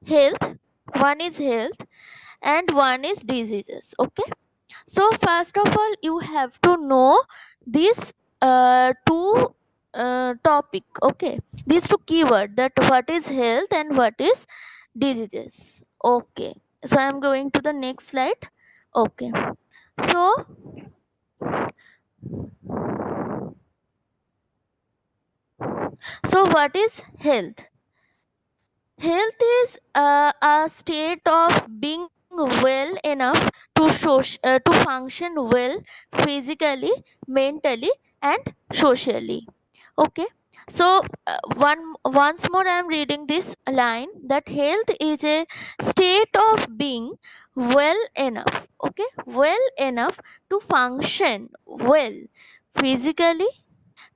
health, one is health, and one is diseases. Okay, so first of all you have to know these two topic. Okay, these two keyword, that what is health and what is diseases. Okay, so I am going to the next slide. Okay, so what is health? Health is a state of being well enough to to function well physically, mentally, and socially. Okay. So once more I am reading this line, that health is a state of being well enough. Okay, well enough to function well physically,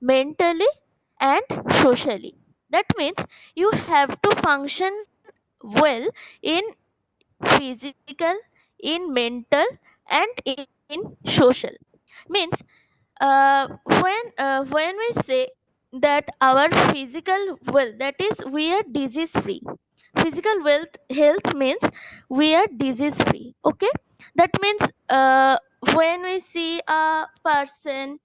mentally, and socially. That means you have to function well in physical, in mental, and in social. Means when we say that our physical well, that is we are disease free. Physical wealth health means we are disease free. Okay, that means when we see a person,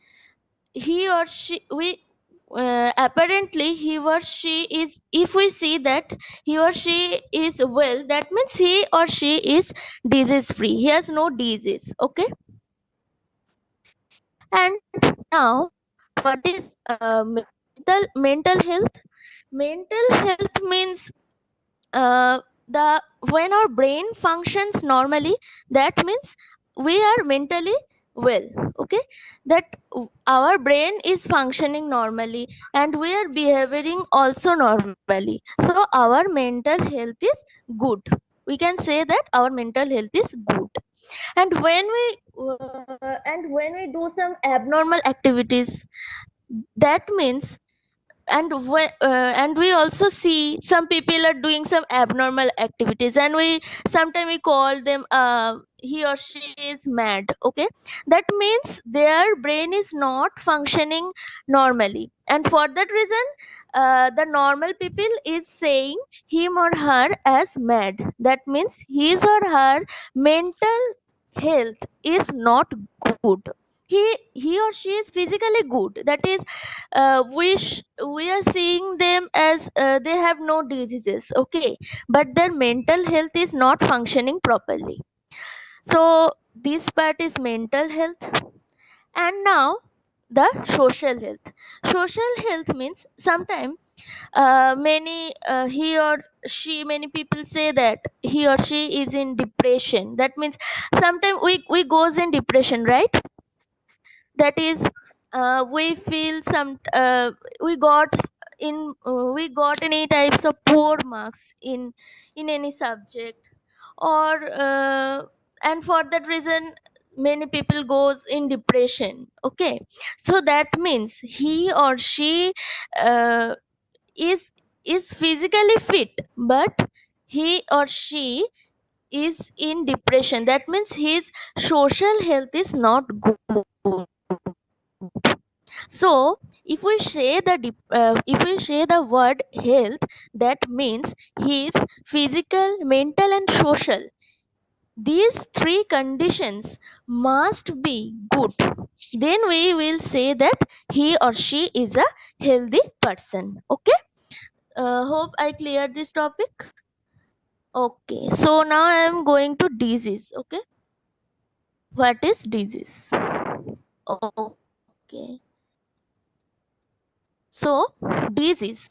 he or she we apparently he or she is, if we see that he or she is well, that means he or she is disease free, he has no disease. Okay, and now what is mental health? Mental health means the when our brain functions normally, that means we are mentally well. Okay, that our brain is functioning normally and we are behaving also normally, so our mental health is good. We can say that our mental health is good. And when we do some abnormal activities, that means, and we also see some people are doing some abnormal activities, and we sometimes we call them he or she is mad. Okay, that means their brain is not functioning normally, and for that reason the normal people is saying him or her as mad. That means his or her mental health is not good. He or she is physically good, that is we are seeing them as they have no diseases. Okay, but their mental health is not functioning properly. So this part is mental health. And now the social health. Social health means sometimes many he or she many people say that he or she is in depression. That means sometimes we goes in depression, right? That is we feel some we got any types of poor marks in any subject, or and for that reason many people goes in depression. Okay, so that means he or she uh, is physically fit, but he or she is in depression. That means his social health is not good. So if we say if we say the word health, that means his physical, mental, and social, these three conditions must be good, then we will say that he or she is a healthy person. Okay, hope I cleared this topic. Okay, so now I am going to disease. Okay, what is disease? Okay, so disease,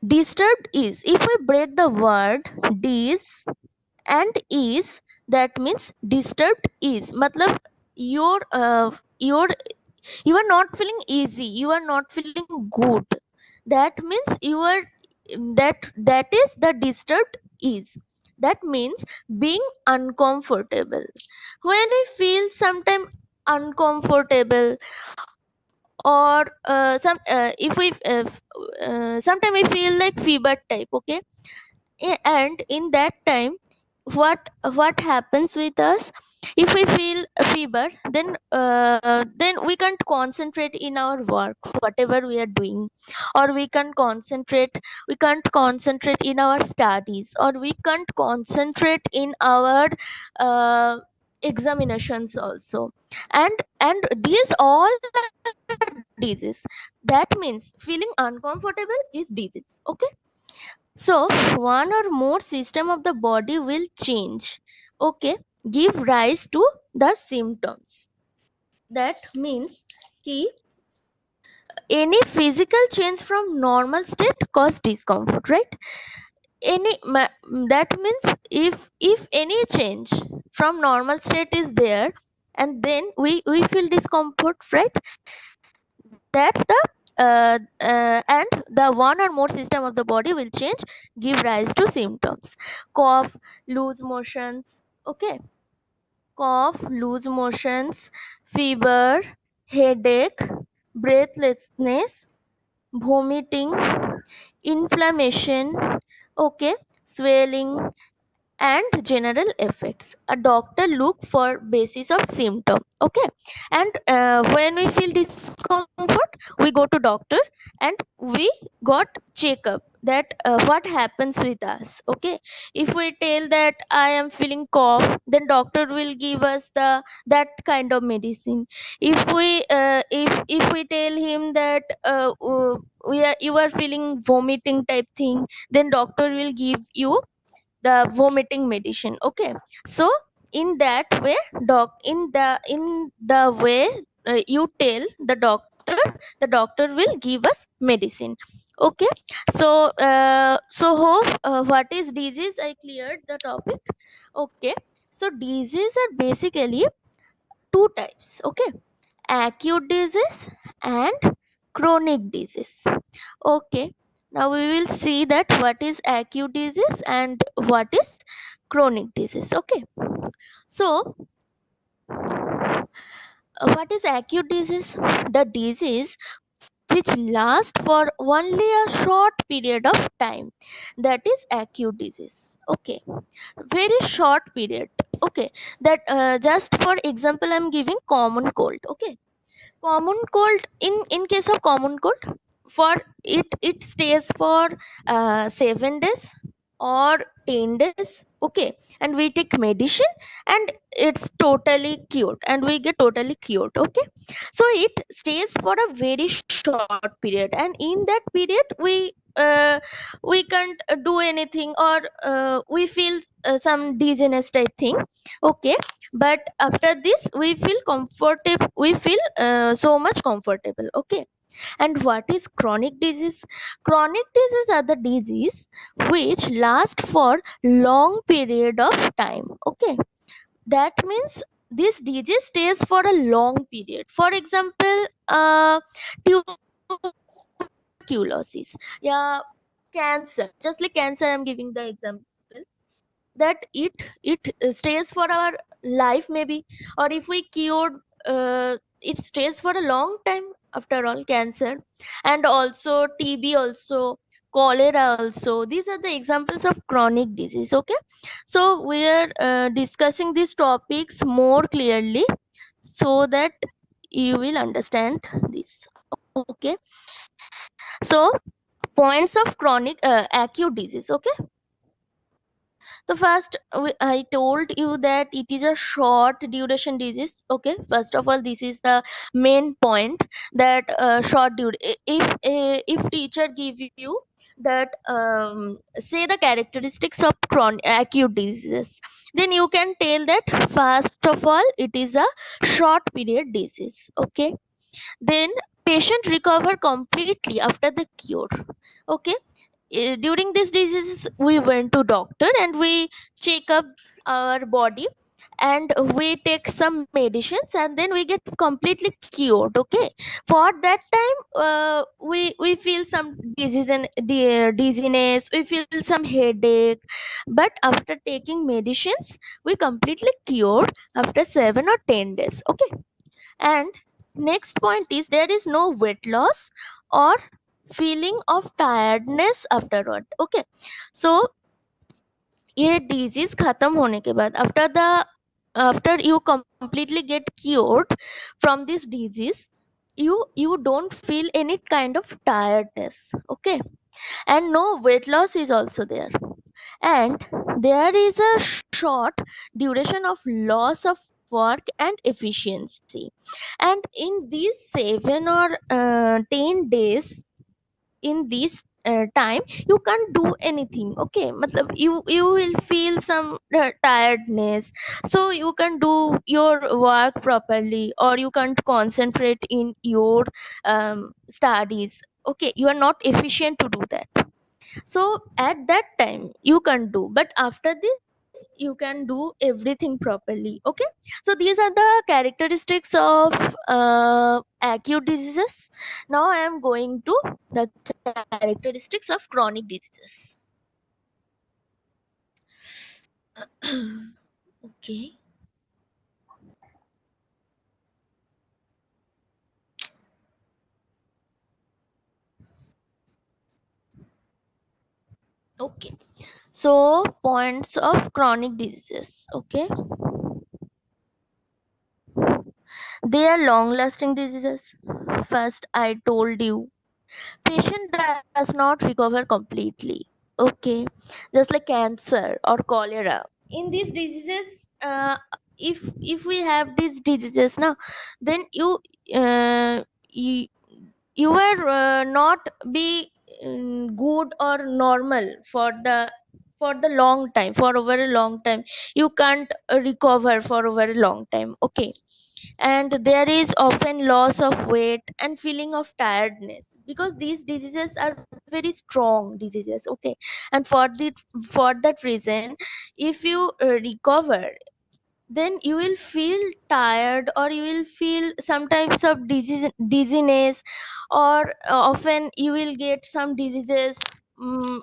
disturbed is, if we break the word dis and is, that means disturbed is matlab your your you are not feeling easy, you are not feeling good. That means you are that is the disturbed is. That means being uncomfortable. When we feel sometime uncomfortable, or some if we sometimes we feel like fever type. Okay, and in that time what happens with us, if we feel a fever, then then we can't concentrate in our work whatever we are doing, or we can't concentrate in our studies, or we can't concentrate in our uh, examinations also. And these all are disease. That means feeling uncomfortable is disease. Okay, so one or more system of the body will change, okay, give rise to the symptoms. That means ki any physical change from normal state cause discomfort, right? That means if any change from normal state is there, and then we feel discomfort, right? That's the and the one or more system of the body will change, give rise to symptoms. Cough, loose motions, okay, cough, loose motions, fever, headache, breathlessness, vomiting, inflammation, okay, swelling, and general effects. A doctor look for basis of symptom, okay, and when we feel discomfort, we go to doctor and we got checkup that what happens with us, okay. If we tell that I am feeling cough, then doctor will give us the that kind of medicine. If we tell him that you are feeling vomiting type thing, then doctor will give you the vomiting medicine, okay. So in that way, in the way you tell the doctor, the doctor will give us medicine, okay. So hope what is disease, I cleared the topic, okay. So disease are basically two types, okay: acute disease and chronic disease, okay. Now we will see that what is acute disease and what is chronic disease, okay. So what is acute disease? The disease which lasts for only a short period of time, that is acute disease, okay. Very short period, okay. That just for example I'm giving common cold, okay. Common cold, in case of common cold, for it stays for 7 days or 10 days, okay, and we take medicine and it's totally cured, and we get totally cured, okay. So it stays for a very short period, and in that period we can't do anything, or we feel some dizziness type thing, okay. But after this we feel comfortable, we feel so much comfortable, okay. And what is chronic disease? Chronic disease are the disease which last for long period of time, okay. That means this disease stays for a long period. For example, tuberculosis, yeah, cancer, just like cancer I'm giving the example, that it stays for our life maybe, or if we cured, it stays for a long time. After all, cancer, and also TB also, cholera also, these are the examples of chronic disease, okay. So we are discussing these topics more clearly so that you will understand this, okay. So points of chronic acute disease, okay. So first, I told you that it is a short duration disease. Okay, first of all, this is the main point, that short duration. If teacher give you that say the characteristics of acute diseases, then you can tell that first of all it is a short period disease. Okay, then patient recover completely after the cure, okay. During this disease we went to doctor and we check up our body, and we take some medicines, and then we get completely cured, okay. For that time we feel some disease and dizziness, we feel some headache, but after taking medicines we completely cured after 7 or 10 days, okay. And next point is there is no weight loss or feeling of tiredness afterward, okay. So ये disease खत्म होने के बाद, after the after you completely get cured from this disease, you don't feel any kind of tiredness, okay, and no weight loss is also there, and there is a short duration of loss of work and efficiency. And in these 7 or 10 days, in this time you can't do anything, okay, matlab you will feel some tiredness, so you can do your work properly, or you can't concentrate in your studies, okay, you are not efficient to do that. So at that time you can do, but after this you can do everything properly, okay. So these are the characteristics of acute diseases. Now I am going to the characteristics of chronic diseases. Okay. Okay, so points of chronic diseases, okay, they are long lasting diseases. First, I told you patient does not recover completely, okay, just like cancer or cholera. In these diseases, if we have these diseases now, then you you are not be good or normal for the long time, for a very long time. You can't recover for a very long time, okay. And there is often loss of weight and feeling of tiredness, because these diseases are very strong diseases, okay. And for that reason, if you recover, then you will feel tired, or you will feel some types of dizziness, or often you will get some diseases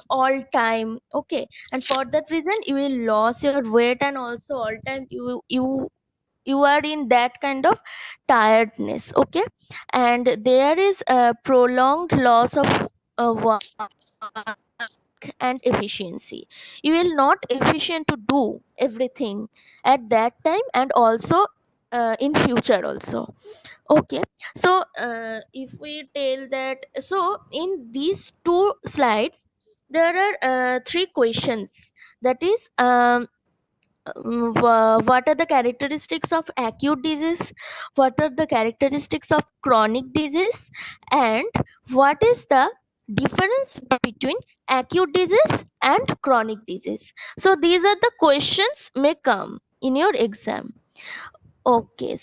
all time, okay. And for that reason you will lose your weight, and also all time you are in that kind of tiredness, okay. And there is a prolonged loss of work and efficiency. You will not efficient to do everything at that time, and also in future also, okay. So if we tell that, so in these two slides there are three questions, that is what are the characteristics of acute disease, what are the characteristics of chronic disease, and what is the difference between acute disease and chronic disease. So these are the questions may come in your exam, okay.